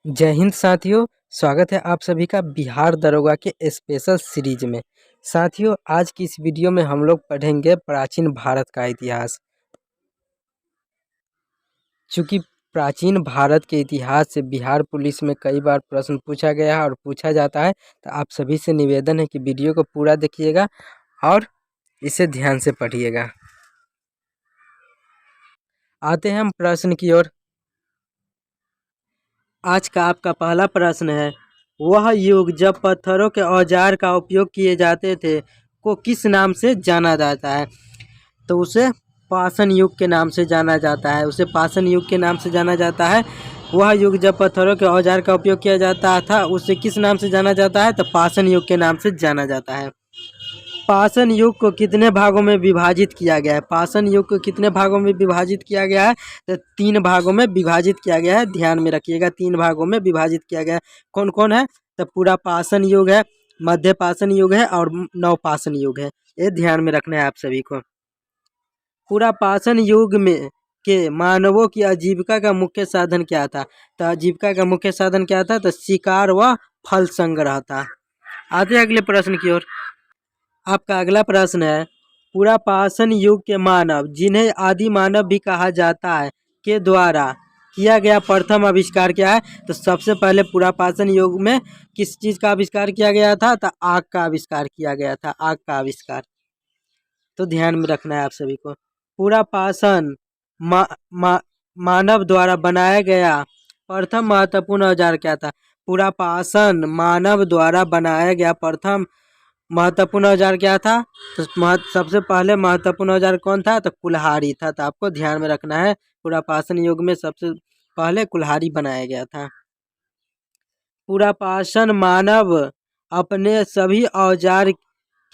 जय हिंद साथियों। स्वागत है आप सभी का बिहार दरोगा के स्पेशल सीरीज में। साथियों, आज की इस वीडियो में हम लोग पढ़ेंगे प्राचीन भारत का इतिहास। चूँकि प्राचीन भारत के इतिहास से बिहार पुलिस में कई बार प्रश्न पूछा गया है और पूछा जाता है, तो आप सभी से निवेदन है कि वीडियो को पूरा देखिएगा और इसे ध्यान से पढ़िएगा। आते हैं हम प्रश्न की ओर। आज का आपका पहला प्रश्न है, वह युग जब पत्थरों के औजार का उपयोग किए जाते थे को किस नाम से जाना जाता है? तो उसे पाषाण युग के नाम से जाना जाता है। उसे पाषाण युग के नाम से जाना जाता है। वह युग जब पत्थरों के औजार का उपयोग किया जाता था उसे किस नाम से जाना जाता है? तो पाषाण युग के नाम से जाना जाता है। पाषाण युग को कितने भागों में विभाजित किया गया है? पाषाण युग को कितने भागों में विभाजित किया गया है? तो 3 भागों में विभाजित किया गया है। ध्यान में रखिएगा, 3 भागों में विभाजित किया गया है। कौन कौन है? तो पूरा पाषाण युग है, मध्य पाषाण युग है और नवपाषाण युग है। ये ध्यान में रखना है आप सभी को। पूरा पाषाण युग में के मानवों की आजीविका का मुख्य साधन क्या था? तो आजीविका का मुख्य साधन क्या था? तो शिकार व फल संग्रह था। आते हैं अगले प्रश्न की ओर। आपका अगला प्रश्न है, पूरा पाषाण युग के मानव, जिन्हें आदि मानव भी कहा जाता है, के द्वारा किया गया प्रथम आविष्कार क्या है? तो सबसे पहले पूरा पाषाण युग में किस चीज का आविष्कार किया गया था? तो आग का आविष्कार किया गया था। आग का आविष्कार तो ध्यान में रखना है आप सभी को। पूरा पाषाण मा, मा, मानव द्वारा बनाया गया प्रथम महत्वपूर्ण औजार क्या था? पूरा पाषाण मानव द्वारा बनाया गया प्रथम महत्वपूर्ण औजार क्या था? तो सबसे पहले महत्वपूर्ण औजार कौन था? तो कुल्हाड़ी था। तो आपको ध्यान में रखना है, पूरा पाषाण युग में सबसे पहले कुल्हाड़ी बनाया गया था। पूरा पाषाण मानव अपने सभी औजार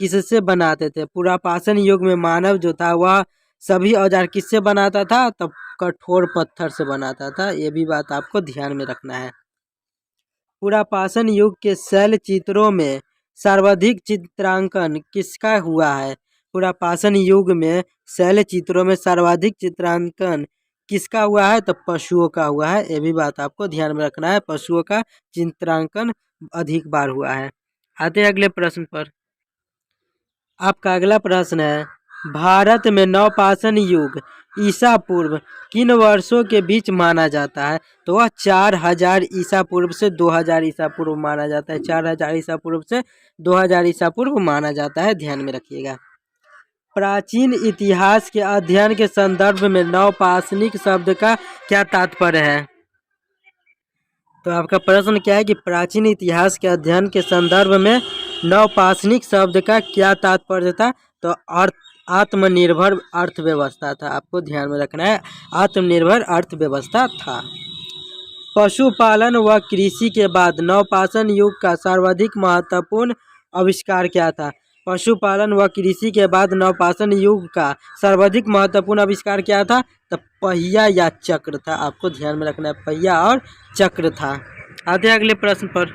किससे बनाते थे? पूरा पाषाण युग में मानव जो था वह सभी औजार किससे बनाता था? तब कठोर पत्थर से बनाता था। ये भी बात आपको ध्यान में रखना है। पूरा पाषाण युग के शैल चित्रों में सर्वाधिक चित्रांकन किसका हुआ है? पूरा पाषाण युग में शैल चित्रों में सर्वाधिक चित्रांकन किसका हुआ है? तो पशुओं का हुआ है। ये भी बात आपको ध्यान में रखना है, पशुओं का चित्रांकन अधिक बार हुआ है। आते हैं अगले प्रश्न पर। आपका अगला प्रश्न है, भारत में नवपाषाण युग ईसा पूर्व किन वर्षों के बीच माना जाता है? तो वह 4000 ईसा पूर्व से 2000 ईसा पूर्व माना जाता है। 4000 ईसा पूर्व से 2000 ईसा पूर्व माना जाता है। ध्यान में रखिएगा। प्राचीन इतिहास के अध्ययन के संदर्भ में नवपाषाणिक शब्द का क्या तात्पर्य है? तो आपका प्रश्न क्या है कि प्राचीन इतिहास के अध्ययन के संदर्भ में नवपाषाणिक शब्द का क्या तात्पर्य था? तो अर्थ आत्मनिर्भर अर्थव्यवस्था था। आपको ध्यान में रखना है, आत्मनिर्भर अर्थव्यवस्था था। पशुपालन व कृषि के बाद नवपाषाण युग का सर्वाधिक महत्वपूर्ण आविष्कार क्या था? पशुपालन व कृषि के बाद नवपाषाण युग का सर्वाधिक महत्वपूर्ण आविष्कार क्या था? तो पहिया या चक्र था। आपको ध्यान में रखना है, पहिया और चक्र था। आते हैं अगले प्रश्न पर।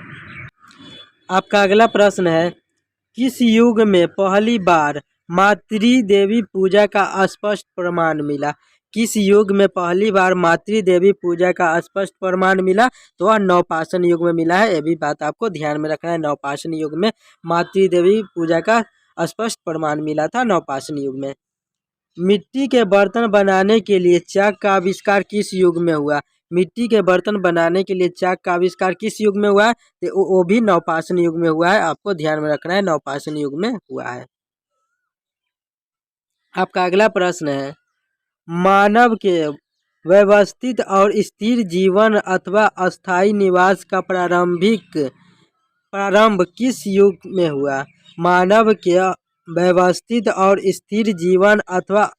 आपका अगला प्रश्न है, किस युग में पहली बार मातृ देवी पूजा का स्पष्ट प्रमाण मिला? किस युग में पहली बार मातृ देवी पूजा का स्पष्ट प्रमाण मिला? तो वह नवपाषाण युग में मिला है। ये भी बात आपको ध्यान में रखना है, नवपाषाण युग में मातृ देवी पूजा का स्पष्ट प्रमाण मिला था, नवपाषाण युग में। मिट्टी के बर्तन बनाने के लिए चाक का आविष्कार किस युग में हुआ? मिट्टी के बर्तन बनाने के लिए चाक का आविष्कार किस युग में हुआ है? तो वो भी नवपाषाण युग में हुआ है। आपको ध्यान में रखना है, नवपाषाण युग में हुआ है। आपका अगला प्रश्न है, मानव के व्यवस्थित और स्थिर जीवन अथवा अस्थायी निवास का प्रारंभ किस युग में हुआ? मानव के व्यवस्थित और स्थिर जीवन अथवा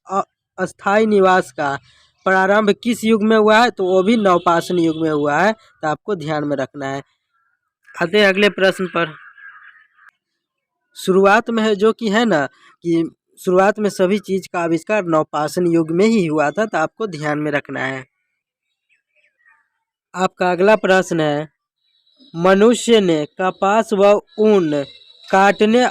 अस्थायी निवास का प्रारंभ किस युग में हुआ है? तो वो भी नवपाषाण युग में हुआ है। तो आपको ध्यान में रखना है। आते हैं अगले प्रश्न पर। शुरुआत में है जो कि है ना कि शुरुआत में सभी चीज का आविष्कार नवपाषाण युग में ही हुआ था। तो आपको ध्यान में रखना है। आपका अगला प्रश्न है, मनुष्य ने कपास व ऊन काटने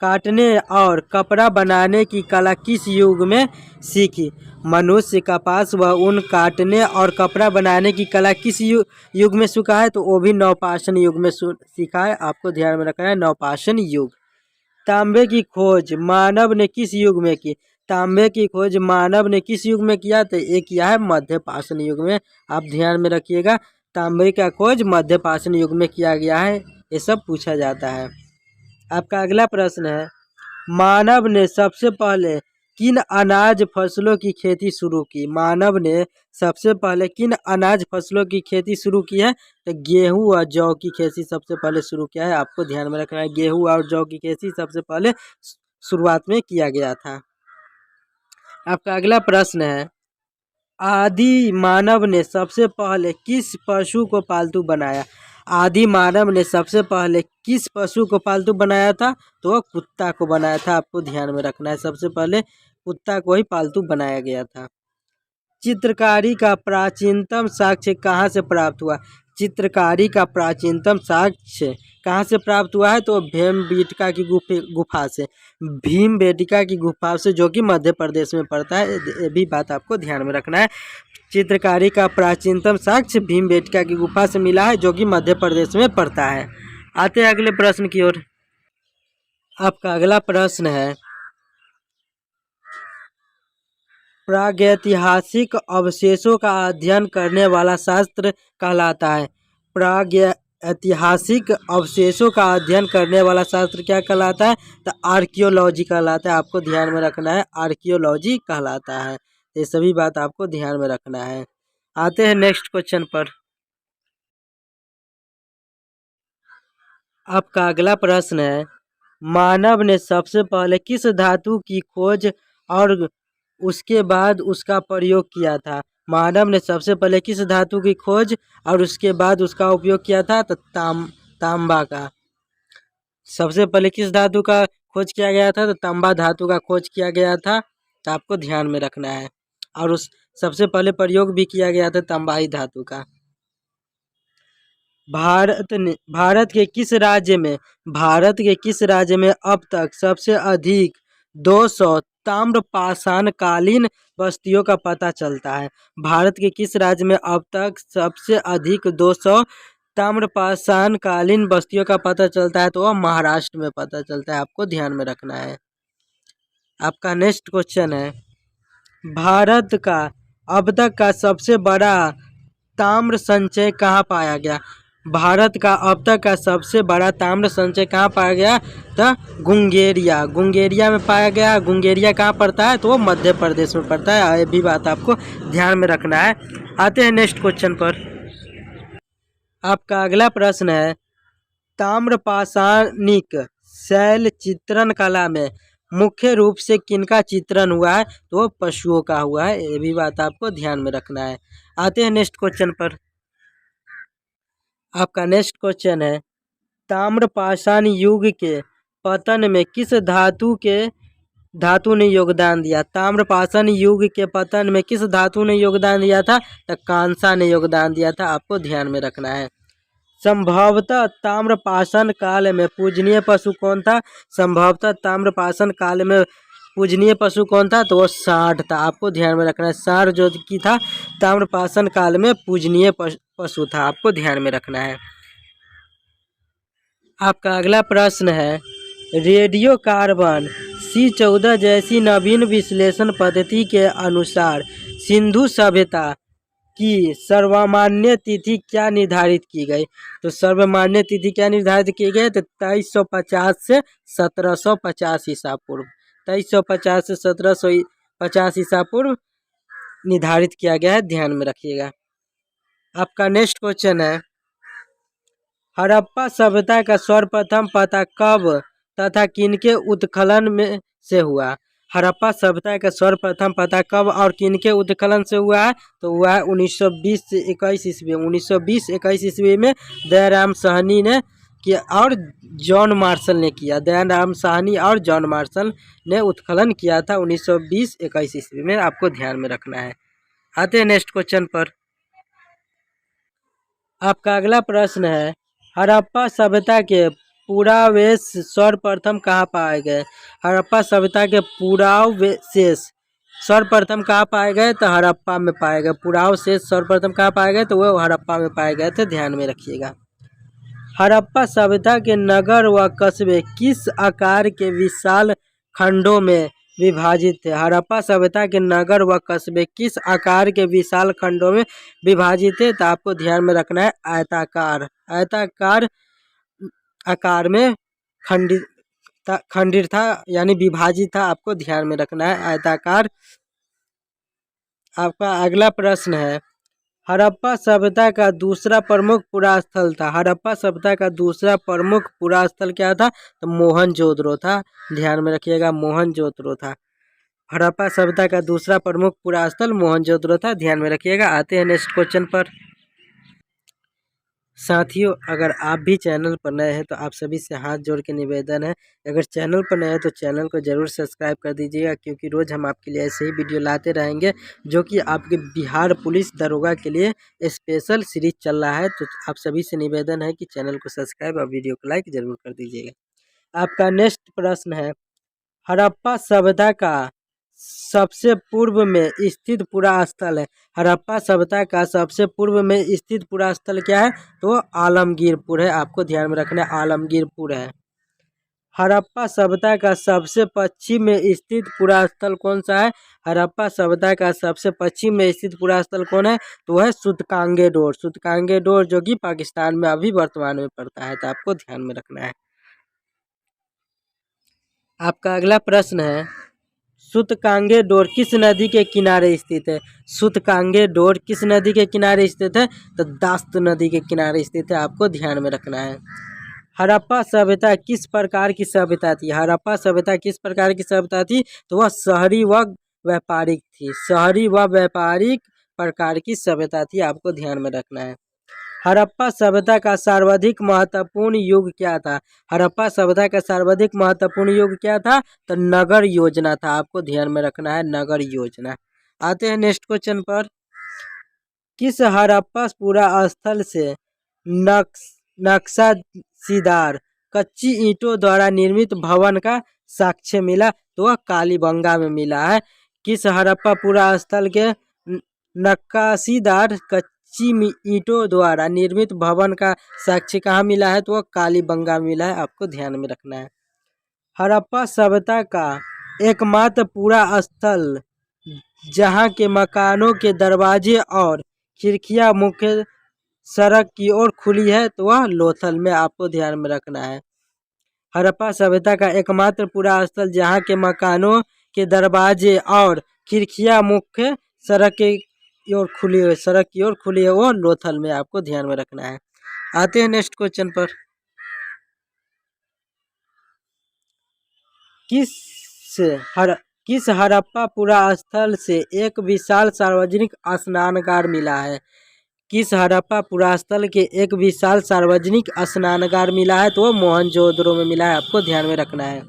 काटने और कपड़ा बनाने की कला किस युग में सीखी? मनुष्य का पास वह ऊन काटने और कपड़ा बनाने की कला किस युग में सीखा है? तो वो भी नवपाषाण युग में सीखा है। आपको ध्यान में रखना है, नवपाषाण युग। तांबे की खोज मानव ने किस युग में की? तांबे की खोज मानव ने किस युग में किया? तो ये किया है मध्यपाषाण युग में। आप ध्यान में रखिएगा, तांबे का खोज मध्यपाषाण युग में किया गया है। ये सब पूछा जाता है। आपका अगला प्रश्न है, मानव ने सबसे पहले किन अनाज फसलों की खेती शुरू की? मानव ने सबसे पहले किन अनाज फसलों की खेती शुरू की है? तो गेहूं और जौ की खेती सबसे पहले शुरू किया है। आपको ध्यान में रखना है, गेहूं और जौ की खेती सबसे पहले शुरुआत में किया गया था। आपका अगला प्रश्न है, आदि मानव ने सबसे पहले किस पशु को पालतू बनाया? आदि मानव ने सबसे पहले किस पशु को पालतू बनाया था? तो कुत्ता को बनाया था। आपको ध्यान में रखना है, सबसे पहले कुत्ता को ही पालतू बनाया गया था। चित्रकारी का प्राचीनतम साक्ष्य कहाँ से प्राप्त हुआ? चित्रकारी का प्राचीनतम साक्ष्य कहाँ से प्राप्त हुआ है? तो भीमबेटका की गुफा से। भीमबेटका की गुफा से, जो कि मध्य प्रदेश में पड़ता है। ये भी बात आपको ध्यान में रखना है। चित्रकारी का प्राचीनतम साक्ष्य भीमबेटका की गुफा से मिला है, जो कि मध्य प्रदेश में पड़ता है। आते हैं अगले प्रश्न की ओर। आपका अगला प्रश्न है, प्रागैतिहासिक अवशेषों का अध्ययन करने वाला शास्त्र कहलाता है? प्रागैतिहासिक अवशेषों का अध्ययन करने वाला शास्त्र क्या कहलाता है? तो आर्कियोलॉजी कहलाता है। आपको ध्यान में रखना है, आर्कियोलॉजी कहलाता है। ये सभी बात आपको ध्यान में रखना है। आते हैं नेक्स्ट क्वेश्चन पर। आपका अगला प्रश्न है, मानव ने सबसे पहले किस धातु की खोज और उसके बाद उसका प्रयोग किया था? मानव ने सबसे पहले किस धातु की खोज और उसके बाद उसका उपयोग किया था? तो तांबा का। सबसे पहले किस धातु का खोज किया गया था? तो तांबा धातु का खोज किया गया था। तो आपको ध्यान में रखना है। और उस सबसे पहले प्रयोग भी किया गया था तांबाई धातु का। भारत के किस राज्य में अब तक सबसे अधिक 200 ताम्रपाषाणकालीन बस्तियों का पता चलता है? भारत के किस राज्य में अब तक सबसे अधिक 200 ताम्रपाषाणकालीन बस्तियों का पता चलता है? तो वह महाराष्ट्र में पता चलता है। आपको ध्यान में रखना है। आपका नेक्स्ट क्वेश्चन है, भारत का अब तक का सबसे बड़ा ताम्र संचय कहाँ पाया गया? भारत का अब तक का सबसे बड़ा ताम्र संचय कहाँ पाया गया? तो गुंगेरिया में पाया गया। गुंगेरिया कहाँ पड़ता है? तो वो मध्य प्रदेश में पड़ता है। ये भी बात आपको ध्यान में रखना है। आते हैं नेक्स्ट क्वेश्चन पर। आपका अगला प्रश्न है, ताम्रपाषाणिक शैल चित्रण कला में मुख्य रूप से किनका चित्रण हुआ है? तो पशुओं का हुआ है। ये भी बात आपको ध्यान में रखना है। आते हैं नेक्स्ट क्वेश्चन पर। आपका नेक्स्ट क्वेश्चन है, ताम्रपाषाण युग के पतन में किस धातु ने योगदान दिया? ताम्रपाषाण युग के पतन में किस धातु ने योगदान दिया था? तो कांसा ने योगदान दिया था। आपको ध्यान में रखना है। संभवतः ताम्रपाषाण काल में पूजनीय पशु कौन था? संभवतः ताम्रपाषाण काल में पूजनीय पशु कौन था? तो वो सांड था। आपको ध्यान में रखना है, सांड जो की था ताम्रपाषाण काल में पूजनीय पशु था। आपको ध्यान में रखना है। आपका अगला प्रश्न है, रेडियो कार्बन C14 जैसी नवीन विश्लेषण पद्धति के अनुसार सिंधु सभ्यता की सर्वमान्य तिथि क्या निर्धारित की गई? तो सर्वमान्य तिथि क्या निर्धारित की गई? तो 2350 से 1750 ईसा पूर्व। 2350 से 1750 ईसा पूर्व निर्धारित किया गया है। ध्यान में रखिएगा। आपका नेक्स्ट क्वेश्चन है, हड़प्पा सभ्यता का सर्वप्रथम पता कब तथा किनके उत्खनन में से हुआ? हड़प्पा सभ्यता का सर्वप्रथम पता कब और किनके उत्खनन से हुआ है? तो हुआ है 1920 से 21 ईस्वी। 1920-21 ईस्वी में दयाराम साहनी ने किया और जॉन मार्शल ने किया। दयाराम साहनी और जॉन मार्शल ने उत्खनन किया था 1920-21 ईस्वी में। आपको ध्यान में रखना है। आते हैं नेक्स्ट क्वेश्चन पर। आपका अगला प्रश्न है, हड़प्पा सभ्यता के पुरावशेष सर्वप्रथम कहाँ पाए गए? हड़प्पा सभ्यता के पुरावशेष सर्वप्रथम कहाँ पाए गए? तो हड़प्पा में पाए गए। पुरावशेष सर्वप्रथम कहाँ पाए गए? तो वो हड़प्पा में पाए गए थे, ध्यान में रखिएगा। हड़प्पा सभ्यता के नगर व कस्बे किस आकार के विशाल खंडों में विभाजित थे? हड़प्पा सभ्यता के नगर व कस्बे किस आकार के विशाल खंडों में विभाजित थे? तो आपको ध्यान में रखना है आयताकार आकार में खंडित था, यानी विभाजित था। आपको ध्यान में रखना है आयताकार। आपका अगला प्रश्न है, हड़प्पा सभ्यता का दूसरा प्रमुख पुरास्थल था। हड़प्पा सभ्यता का दूसरा प्रमुख पुरास्थल क्या था? तो मोहनजोदड़ो था। ध्यान में रखिएगा, मोहनजोदड़ो था। हड़प्पा सभ्यता का दूसरा प्रमुख पुरास्थल मोहनजोदड़ो था, ध्यान में रखिएगा। आते हैं नेक्स्ट क्वेश्चन पर। साथियों, अगर आप भी चैनल पर नए हैं तो आप सभी से हाथ जोड़ के निवेदन है, अगर चैनल पर नए हैं तो चैनल को ज़रूर सब्सक्राइब कर दीजिएगा, क्योंकि रोज़ हम आपके लिए ऐसे ही वीडियो लाते रहेंगे जो कि आपके बिहार पुलिस दरोगा के लिए स्पेशल सीरीज चल रहा है। तो आप सभी से निवेदन है कि चैनल को सब्सक्राइब और वीडियो को लाइक ज़रूर कर दीजिएगा। आपका नेक्स्ट प्रश्न है, हड़प्पा सभ्यता का सबसे पूर्व में स्थित पुरास्थल है। हड़प्पा सभ्यता का सबसे पूर्व में स्थित पुरास्थल क्या है? तो आलमगीरपुर है। आपको ध्यान में रखना है, आलमगीरपुर है। हड़प्पा सभ्यता का सबसे पश्चिम में स्थित पुरास्थल कौन सा है? हड़प्पा सभ्यता का सबसे पश्चिम में स्थित पुरास्थल कौन है? तो है सूतकांगेडोर। सूतकांगेडोर जो कि पाकिस्तान में अभी वर्तमान में पड़ता है, तो आपको ध्यान में रखना है। आपका अगला प्रश्न है, सूतकांगेडोर किस नदी के किनारे स्थित है? सूतकांगेडोर किस नदी के किनारे स्थित है? तो दास्त नदी के किनारे स्थित है। आपको ध्यान में रखना है। हड़प्पा सभ्यता किस प्रकार की सभ्यता थी? हड़प्पा सभ्यता किस प्रकार की सभ्यता थी? तो वह शहरी व व्यापारिक थी। शहरी व व्यापारिक प्रकार की सभ्यता थी। आपको ध्यान में रखना है। हड़प्पा सभ्यता का सर्वाधिक महत्वपूर्ण युग क्या था? हड़प्पा सभ्यता का सर्वाधिक महत्वपूर्ण युग क्या था? तो नगर योजना था। आपको ध्यान में रखना है, नगर योजना। आते हैं नेक्स्ट क्वेश्चन पर। किस हड़प्पा पुरास्थल से नक्शाशीदार कच्ची ईंटों द्वारा निर्मित भवन का साक्ष्य मिला? तो वह कालीबंगा में मिला है। किस हड़प्पा पुरास्थल के नक्काशीदार कच्ची ईंटों द्वारा निर्मित भवन का साक्ष्य कहाँ मिला है? तो वह कालीबंगा में मिला है। आपको ध्यान में रखना है। हड़प्पा सभ्यता का एकमात्र पुरास्थल जहाँ के मकानों के दरवाजे और खिड़कियाँ मुख्य सड़क की ओर खुली है, तो वह लोथल में। आपको ध्यान में रखना है। हड़प्पा सभ्यता का एकमात्र पुरास्थल जहाँ के मकानों के दरवाजे और खिड़कियाँ मुख्य सड़क की ओर खुली है, वो लोथल में। आपको ध्यान में रखना है। आते हैं नेक्स्ट क्वेश्चन पर। किस हड़प्पा पुरास्थल से एक विशाल सार्वजनिक स्नानगार मिला है? किस हड़प्पा पुरास्थल के एक विशाल सार्वजनिक स्नानगार मिला है? तो मोहनजोदड़ो में मिला है। आपको ध्यान में रखना है।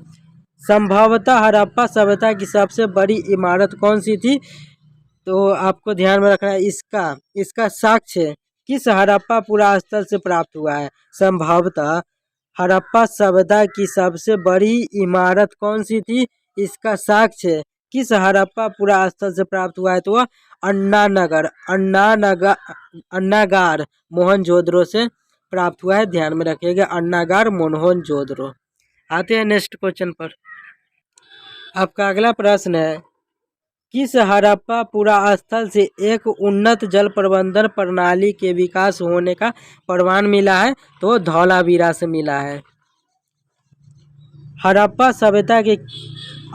संभवतः हड़प्पा सभ्यता की सबसे बड़ी इमारत कौन सी थी? तो आपको ध्यान में रखना है, इसका साक्ष्य किस हड़प्पा पुरास्थल से प्राप्त हुआ है? संभवतः हड़प्पा सभ्यता की सबसे बड़ी इमारत कौन सी थी? इसका साक्ष्य किस हड़प्पा पुरास्थल से प्राप्त हुआ है? तो वह अन्नागार मोहनजोदड़ो से प्राप्त हुआ है। ध्यान में रखिएगा, अन्नागार मोहनजोदड़ो। आते हैं नेक्स्ट क्वेश्चन पर। आपका अगला प्रश्न है, किस हड़प्पा पुरास्थल से एक उन्नत जल प्रबंधन प्रणाली के विकास होने का प्रमाण मिला है? तो धौलावीरा से मिला है। हड़प्पा सभ्यता के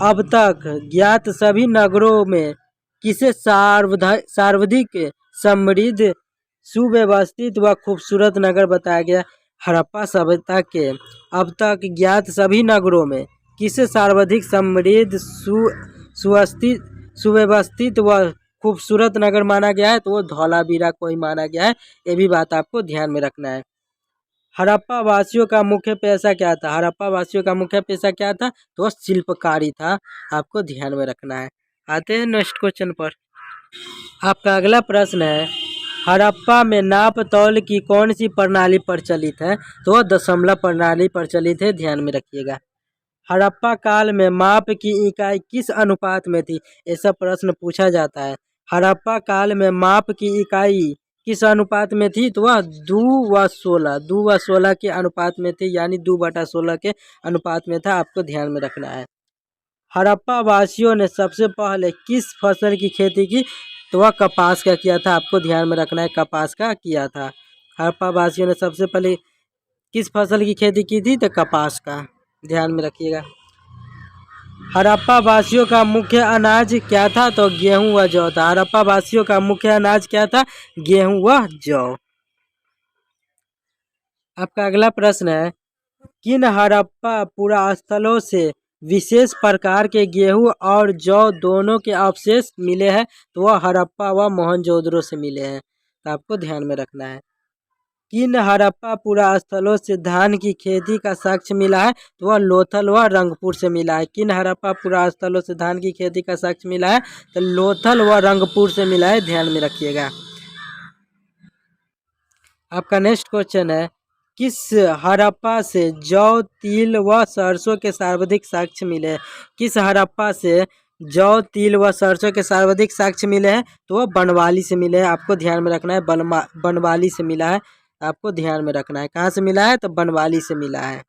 अब तक ज्ञात सभी नगरों में किसे सर्वाधिक समृद्ध, सुव्यवस्थित व खूबसूरत नगर बताया गया? हड़प्पा सभ्यता के अब तक ज्ञात सभी नगरों में किसे सर्वाधिक समृद्ध, सुव्यवस्थित व खूबसूरत नगर माना गया है? तो वो धौलावीरा को ही माना गया है। ये भी बात आपको ध्यान में रखना है। हड़प्पा वासियों का मुख्य पेशा क्या था? हड़प्पा वासियों का मुख्य पेशा क्या था? तो शिल्पकारी था। आपको ध्यान में रखना है। आते हैं नेक्स्ट क्वेश्चन पर। आपका अगला प्रश्न है, हड़प्पा में नाप तौल की कौन सी प्रणाली प्रचलित है? तो दशमलव प्रणाली प्रचलित है, ध्यान में रखिएगा। हड़प्पा काल में माप की इकाई किस अनुपात में थी? ऐसा प्रश्न पूछा जाता है। हड़प्पा काल में माप की इकाई किस अनुपात में थी? तो वह 2:16 के अनुपात में थी, यानी 2/16 के अनुपात में था। आपको ध्यान में रखना है। हड़प्पा वासियों ने सबसे पहले किस फसल की खेती की? तो वह कपास का किया था। आपको ध्यान में रखना है, कपास का किया था। हड़प्पा वासियों ने सबसे पहले किस फसल की खेती की थी? तो कपास का, ध्यान में रखिएगा। हड़प्पा वासियों का मुख्य अनाज क्या था? तो गेहूं व जौ था। हड़प्पा वासियों का मुख्य अनाज क्या था? गेहूं व जौ। आपका अगला प्रश्न है, किन हड़प्पा पुरास्थलों से विशेष प्रकार के गेहूं और जौ दोनों के अवशेष मिले हैं? तो वह हड़प्पा व मोहनजोदड़ो से मिले हैं। तो आपको ध्यान में रखना है। किन हड़प्पा पुरास्थलों से धान की खेती का साक्ष्य मिला है? तो वह लोथल व रंगपुर से मिला है। किन हड़प्पा पुरास्थलों से धान की खेती का साक्ष्य मिला है? तो लोथल व रंगपुर से मिला है, ध्यान में रखिएगा। आपका नेक्स्ट क्वेश्चन है, किस हड़प्पा से जौ, तिल व सरसों के सर्वाधिक साक्ष्य मिले हैं? किस हड़प्पा से जौ, तिल व सरसों के सर्वाधिक साक्ष्य मिले हैं? तो वह बनवाली से मिले हैं। आपको ध्यान में रखना है, बनवाली से मिला है। आपको ध्यान में रखना है, कहाँ से मिला है? तो बनवाली से मिला है।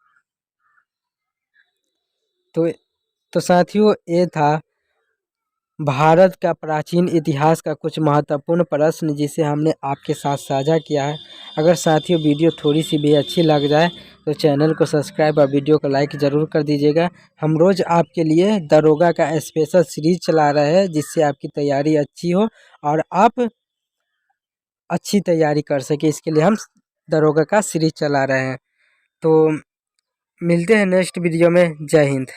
तो साथियों, ये था भारत का प्राचीन इतिहास का कुछ महत्वपूर्ण प्रश्न जिसे हमने आपके साथ साझा किया है। अगर साथियों वीडियो थोड़ी सी भी अच्छी लग जाए तो चैनल को सब्सक्राइब और वीडियो को लाइक ज़रूर कर दीजिएगा। हम रोज़ आपके लिए दरोगा का स्पेशल सीरीज चला रहे हैं, जिससे आपकी तैयारी अच्छी हो और आप अच्छी तैयारी कर सके, इसके लिए हम दरोगा का सीरीज चला रहे हैं। तो मिलते हैं नेक्स्ट वीडियो में। जय हिंद।